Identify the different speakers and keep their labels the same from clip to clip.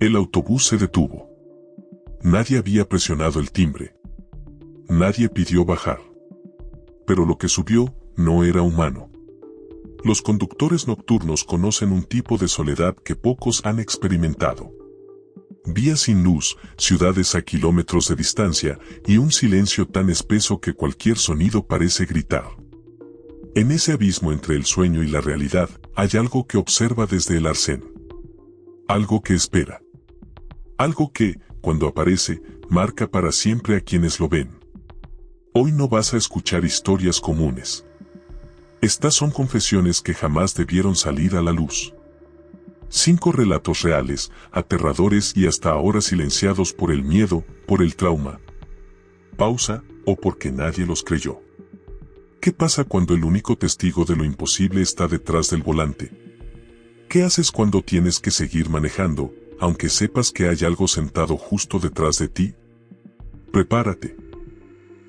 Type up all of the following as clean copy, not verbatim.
Speaker 1: El autobús se detuvo. Nadie había presionado el timbre. Nadie pidió bajar. Pero lo que subió no era humano. Los conductores nocturnos conocen un tipo de soledad que pocos han experimentado. Vías sin luz, ciudades a kilómetros de distancia y un silencio tan espeso que cualquier sonido parece gritar. En ese abismo entre el sueño y la realidad hay algo que observa desde el arcén. Algo que espera. Algo que, cuando aparece, marca para siempre a quienes lo ven. Hoy no vas a escuchar historias comunes. Estas son confesiones que jamás debieron salir a la luz. 5 relatos reales, aterradores y hasta ahora silenciados por el miedo, por el trauma. Pausa, o porque nadie los creyó. ¿Qué pasa cuando el único testigo de lo imposible está detrás del volante? ¿Qué haces cuando tienes que seguir manejando, aunque sepas que hay algo sentado justo detrás de ti? Prepárate.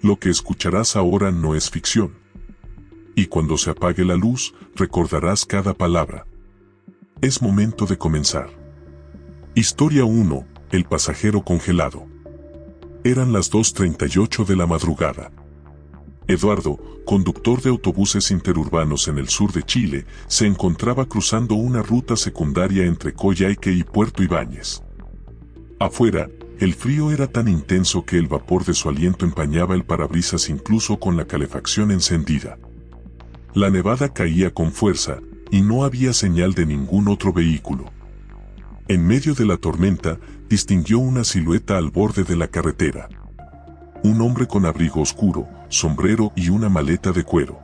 Speaker 1: Lo que escucharás ahora no es ficción. Y cuando se apague la luz, recordarás cada palabra. Es momento de comenzar. Historia 1, el pasajero congelado. Eran las 2:38 de la madrugada. Eduardo, conductor de autobuses interurbanos en el sur de Chile, se encontraba cruzando una ruta secundaria entre Coyhaique y Puerto Ibáñez. Afuera, el frío era tan intenso que el vapor de su aliento empañaba el parabrisas incluso con la calefacción encendida. La nevada caía con fuerza, y no había señal de ningún otro vehículo. En medio de la tormenta, distinguió una silueta al borde de la carretera. Un hombre con abrigo oscuro, sombrero y una maleta de cuero.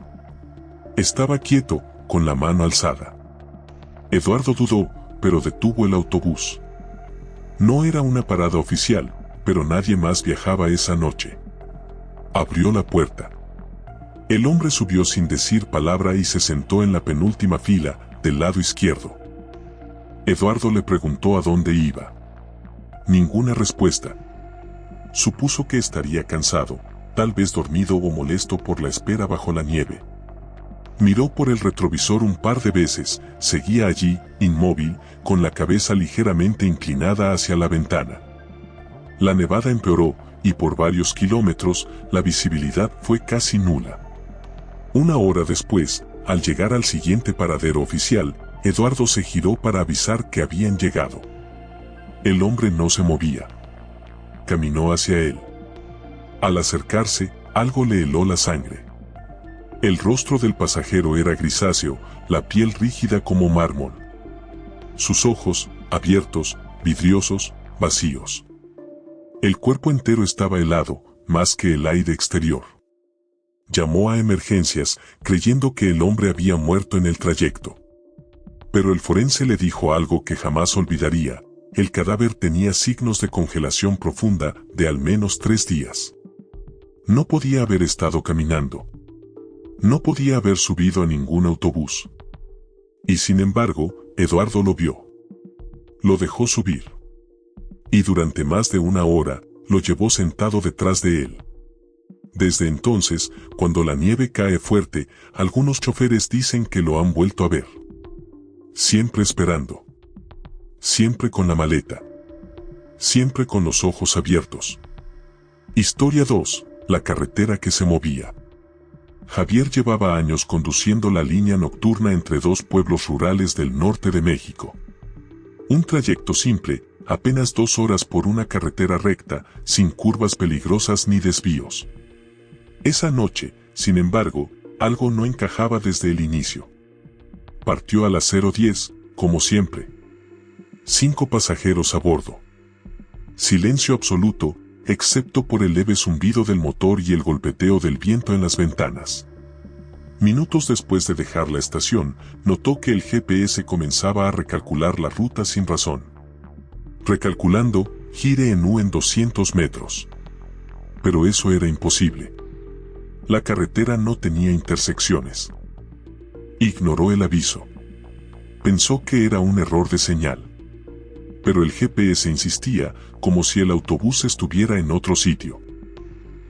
Speaker 1: Estaba quieto, con la mano alzada. Eduardo dudó, pero detuvo el autobús. No era una parada oficial, pero nadie más viajaba esa noche. Abrió la puerta. El hombre subió sin decir palabra y se sentó en la penúltima fila, del lado izquierdo. Eduardo le preguntó a dónde iba. Ninguna respuesta. Supuso que estaría cansado, tal vez dormido o molesto por la espera bajo la nieve. Miró por el retrovisor un par de veces, seguía allí, inmóvil, con la cabeza ligeramente inclinada hacia la ventana. La nevada empeoró, y por varios kilómetros, la visibilidad fue casi nula. Una hora después, al llegar al siguiente paradero oficial, Eduardo se giró para avisar que habían llegado. El hombre no se movía. Caminó hacia él. Al acercarse, algo le heló la sangre. El rostro del pasajero era grisáceo, la piel rígida como mármol. Sus ojos, abiertos, vidriosos, vacíos. El cuerpo entero estaba helado, más que el aire exterior. Llamó a emergencias, creyendo que el hombre había muerto en el trayecto. Pero el forense le dijo algo que jamás olvidaría: el cadáver tenía signos de congelación profunda de al menos 3 días. No podía haber estado caminando. No podía haber subido a ningún autobús. Y sin embargo, Eduardo lo vio. Lo dejó subir. Y durante más de una hora, lo llevó sentado detrás de él. Desde entonces, cuando la nieve cae fuerte, algunos choferes dicen que lo han vuelto a ver. Siempre esperando. Siempre con la maleta. Siempre con los ojos abiertos. Historia 2, la carretera que se movía. Javier llevaba años conduciendo la línea nocturna entre 2 pueblos rurales del norte de México. Un trayecto simple, apenas 2 horas por una carretera recta, sin curvas peligrosas ni desvíos. Esa noche, sin embargo, algo no encajaba desde el inicio. Partió a las 0:10, como siempre. 5 pasajeros a bordo. Silencio absoluto, excepto por el leve zumbido del motor y el golpeteo del viento en las ventanas. Minutos después de dejar la estación, notó que el GPS comenzaba a recalcular la ruta sin razón. Recalculando, gire en U en 200 metros. Pero eso era imposible. La carretera no tenía intersecciones. Ignoró el aviso. Pensó que era un error de señal. Pero el GPS insistía, como si el autobús estuviera en otro sitio.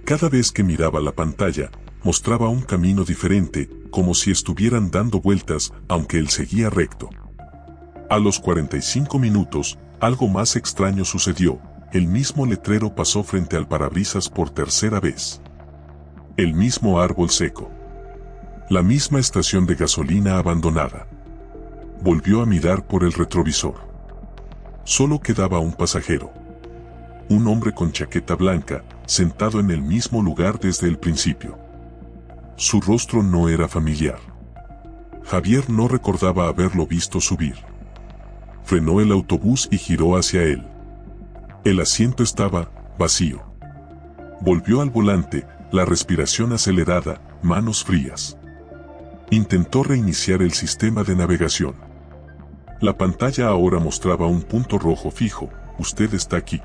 Speaker 1: Cada vez que miraba la pantalla, mostraba un camino diferente, como si estuvieran dando vueltas, aunque él seguía recto. A los 45 minutos, Algo más extraño sucedió. El mismo letrero pasó frente al parabrisas por tercera vez. El mismo árbol seco. La misma estación de gasolina abandonada. Volvió a mirar por el retrovisor. Solo quedaba un pasajero. Un hombre con chaqueta blanca, sentado en el mismo lugar desde el principio. Su rostro no era familiar. Javier no recordaba haberlo visto subir. Frenó el autobús y giró hacia él. El asiento estaba vacío. Volvió al volante, la respiración acelerada, manos frías. Intentó reiniciar el sistema de navegación. La pantalla ahora mostraba un punto rojo fijo: usted está aquí.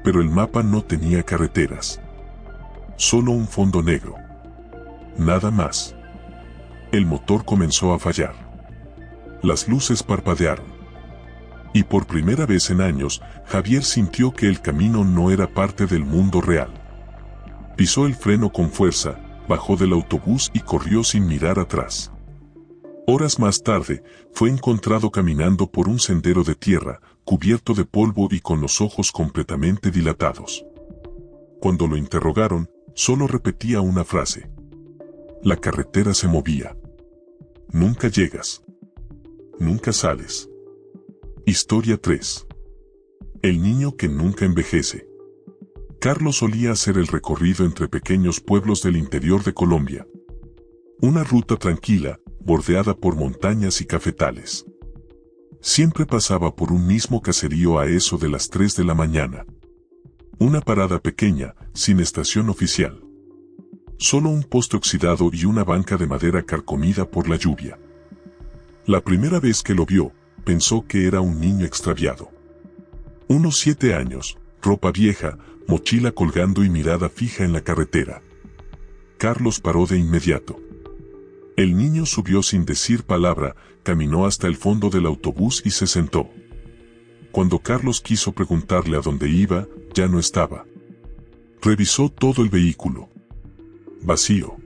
Speaker 1: Pero el mapa no tenía carreteras. Solo un fondo negro. Nada más. El motor comenzó a fallar. Las luces parpadearon. Y por primera vez en años, Javier sintió que el camino no era parte del mundo real. Pisó el freno con fuerza, bajó del autobús y corrió sin mirar atrás. Horas más tarde, fue encontrado caminando por un sendero de tierra, cubierto de polvo y con los ojos completamente dilatados. Cuando lo interrogaron, solo repetía una frase. La carretera se movía. Nunca llegas. Nunca sales. Historia 3. El niño que nunca envejece. Carlos solía hacer el recorrido entre pequeños pueblos del interior de Colombia. Una ruta tranquila, bordeada por montañas y cafetales. Siempre pasaba por un mismo caserío a eso de las 3 de la mañana. Una parada pequeña, sin estación oficial. Solo un poste oxidado y una banca de madera carcomida por la lluvia. La primera vez que lo vio, pensó que era un niño extraviado. Unos 7 años, ropa vieja, mochila colgando y mirada fija en la carretera. Carlos paró de inmediato. El niño subió sin decir palabra, caminó hasta el fondo del autobús y se sentó. Cuando Carlos quiso preguntarle a dónde iba, ya no estaba. Revisó todo el vehículo. Vacío.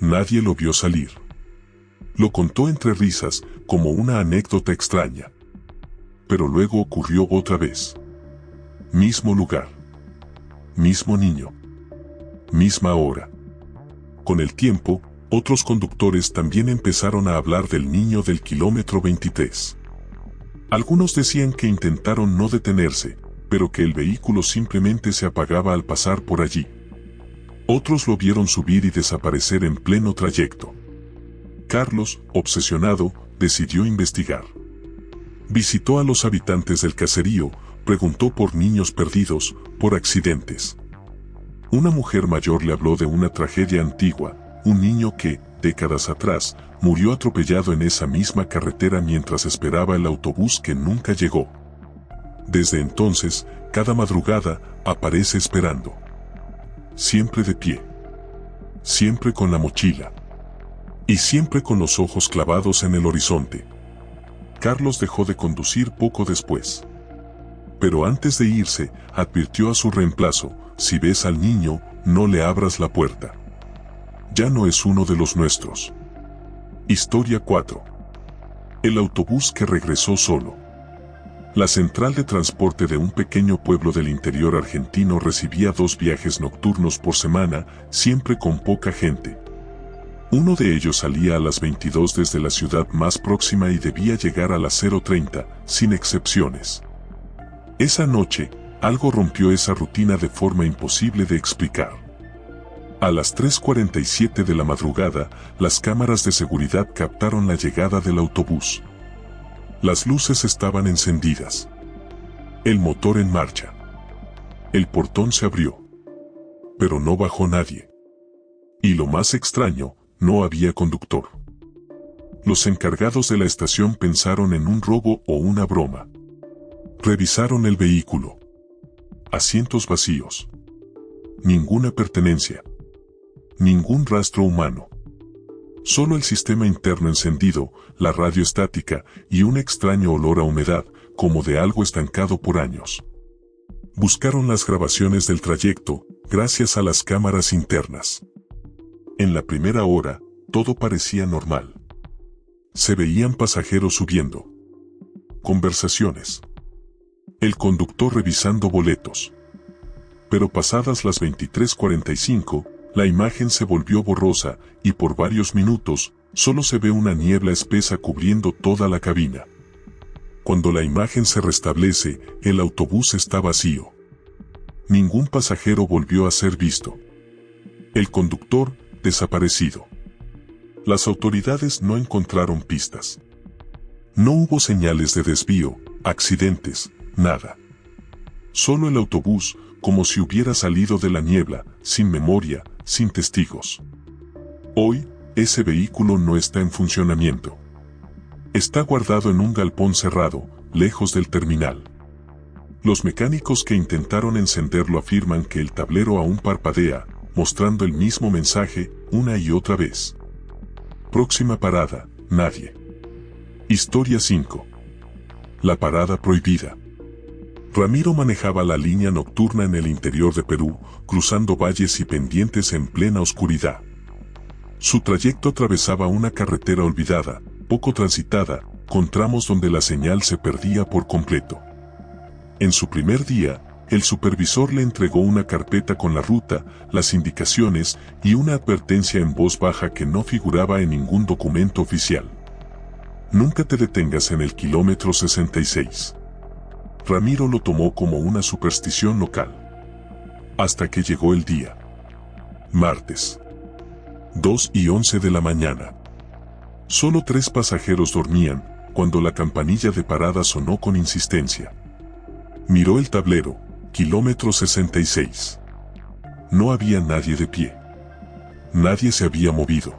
Speaker 1: Nadie lo vio salir. Lo contó entre risas, como una anécdota extraña. Pero luego ocurrió otra vez. Mismo lugar. Mismo niño. Misma hora. Con el tiempo, otros conductores también empezaron a hablar del niño del kilómetro 23. Algunos decían que intentaron no detenerse, pero que el vehículo simplemente se apagaba al pasar por allí. Otros lo vieron subir y desaparecer en pleno trayecto. Carlos, obsesionado, decidió investigar. Visitó a los habitantes del caserío, preguntó por niños perdidos, por accidentes. Una mujer mayor le habló de una tragedia antigua, un niño que, décadas atrás, murió atropellado en esa misma carretera mientras esperaba el autobús que nunca llegó. Desde entonces, cada madrugada, aparece esperando. Siempre de pie. Siempre con la mochila. Y siempre con los ojos clavados en el horizonte. Carlos dejó de conducir poco después. Pero antes de irse, advirtió a su reemplazo: si ves al niño, no le abras la puerta. Ya no es uno de los nuestros. Historia 4. El autobús que regresó solo. La central de transporte de un pequeño pueblo del interior argentino recibía 2 viajes nocturnos por semana, siempre con poca gente. Uno de ellos salía a las 22 desde la ciudad más próxima y debía llegar a las 0:30, sin excepciones. Esa noche, algo rompió esa rutina de forma imposible de explicar. A las 3:47 de la madrugada, las cámaras de seguridad captaron la llegada del autobús. Las luces estaban encendidas. El motor en marcha. El portón se abrió. Pero no bajó nadie. Y lo más extraño, no había conductor. Los encargados de la estación pensaron en un robo o una broma. Revisaron el vehículo. Asientos vacíos. Ninguna pertenencia. Ningún rastro humano. Solo el sistema interno encendido, la radio estática y un extraño olor a humedad, como de algo estancado por años. Buscaron las grabaciones del trayecto, gracias a las cámaras internas. En la primera hora, todo parecía normal. Se veían pasajeros subiendo. Conversaciones. El conductor revisando boletos. Pero pasadas las 23:45, la imagen se volvió borrosa y por varios minutos solo se ve una niebla espesa cubriendo toda la cabina. Cuando la imagen se restablece, el autobús está vacío. Ningún pasajero volvió a ser visto. El conductor, desaparecido. Las autoridades no encontraron pistas. No hubo señales de desvío, accidentes, nada. Solo el autobús, como si hubiera salido de la niebla, sin memoria, sin testigos. Hoy, ese vehículo no está en funcionamiento. Está guardado en un galpón cerrado, lejos del terminal. Los mecánicos que intentaron encenderlo afirman que el tablero aún parpadea, mostrando el mismo mensaje una y otra vez. Próxima parada, nadie. Historia 5. La parada prohibida. Ramiro manejaba la línea nocturna en el interior de Perú, cruzando valles y pendientes en plena oscuridad. Su trayecto atravesaba una carretera olvidada, poco transitada, con tramos donde la señal se perdía por completo. En su primer día, el supervisor le entregó una carpeta con la ruta, las indicaciones y una advertencia en voz baja que no figuraba en ningún documento oficial. Nunca te detengas en el kilómetro 66. Ramiro lo tomó como una superstición local. Hasta que llegó el día. Martes. 2:11 de la mañana. Solo 3 pasajeros dormían, cuando la campanilla de parada sonó con insistencia. Miró el tablero, kilómetro 66. No había nadie de pie. Nadie se había movido.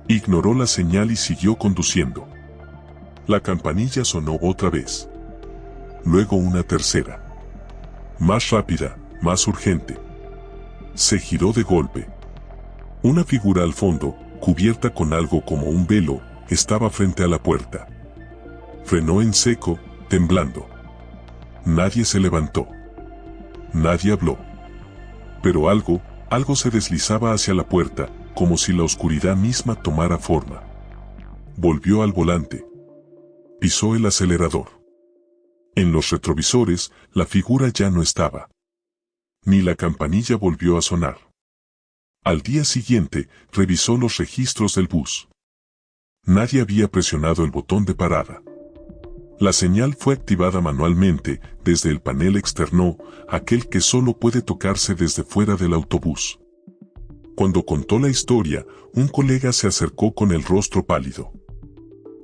Speaker 1: Ignoró la señal y siguió conduciendo. La campanilla sonó otra vez. Luego una tercera. Más rápida, más urgente. Se giró de golpe. Una figura al fondo, cubierta con algo como un velo, estaba frente a la puerta. Frenó en seco, temblando. Nadie se levantó. Nadie habló. Pero algo se deslizaba hacia la puerta, como si la oscuridad misma tomara forma. Volvió al volante. Pisó el acelerador. En los retrovisores, la figura ya no estaba. Ni la campanilla volvió a sonar. Al día siguiente, revisó los registros del bus. Nadie había presionado el botón de parada. La señal fue activada manualmente desde el panel externo, aquel que solo puede tocarse desde fuera del autobús. Cuando contó la historia, un colega se acercó con el rostro pálido.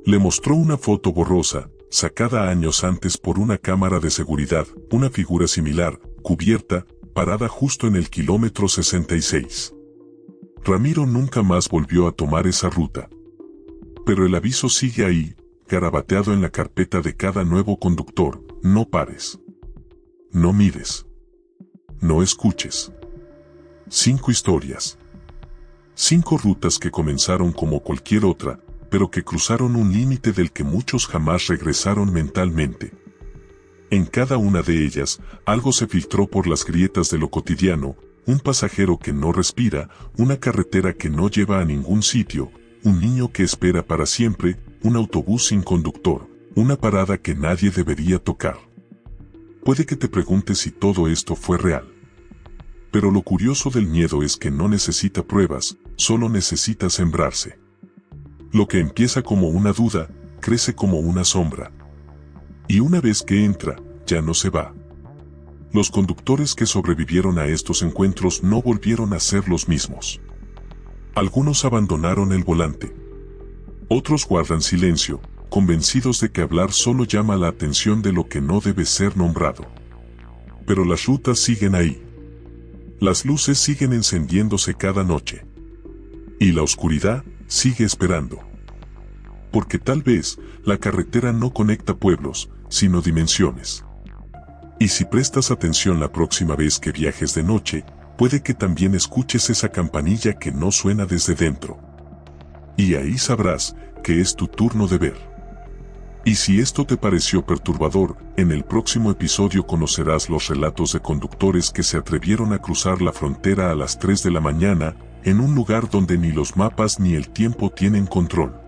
Speaker 1: Le mostró una foto borrosa, sacada años antes por una cámara de seguridad, una figura similar, cubierta, parada justo en el kilómetro 66. Ramiro nunca más volvió a tomar esa ruta. Pero el aviso sigue ahí, garabateado en la carpeta de cada nuevo conductor: no pares. No mires. No escuches. 5 historias. 5 rutas que comenzaron como cualquier otra, pero que cruzaron un límite del que muchos jamás regresaron mentalmente. En cada una de ellas, algo se filtró por las grietas de lo cotidiano: un pasajero que no respira, una carretera que no lleva a ningún sitio, un niño que espera para siempre, un autobús sin conductor, una parada que nadie debería tocar. Puede que te preguntes si todo esto fue real. Pero lo curioso del miedo es que no necesita pruebas, solo necesita sembrarse. Lo que empieza como una duda, crece como una sombra. Y una vez que entra, ya no se va. Los conductores que sobrevivieron a estos encuentros no volvieron a ser los mismos. Algunos abandonaron el volante. Otros guardan silencio, convencidos de que hablar solo llama la atención de lo que no debe ser nombrado. Pero las rutas siguen ahí. Las luces siguen encendiéndose cada noche. Y la oscuridad sigue esperando. Porque tal vez la carretera no conecta pueblos, sino dimensiones. Y si prestas atención la próxima vez que viajes de noche, puede que también escuches esa campanilla que no suena desde dentro. Y ahí sabrás que es tu turno de ver. Y si esto te pareció perturbador, en el próximo episodio conocerás los relatos de conductores que se atrevieron a cruzar la frontera a las 3 de la mañana, en un lugar donde ni los mapas ni el tiempo tienen control.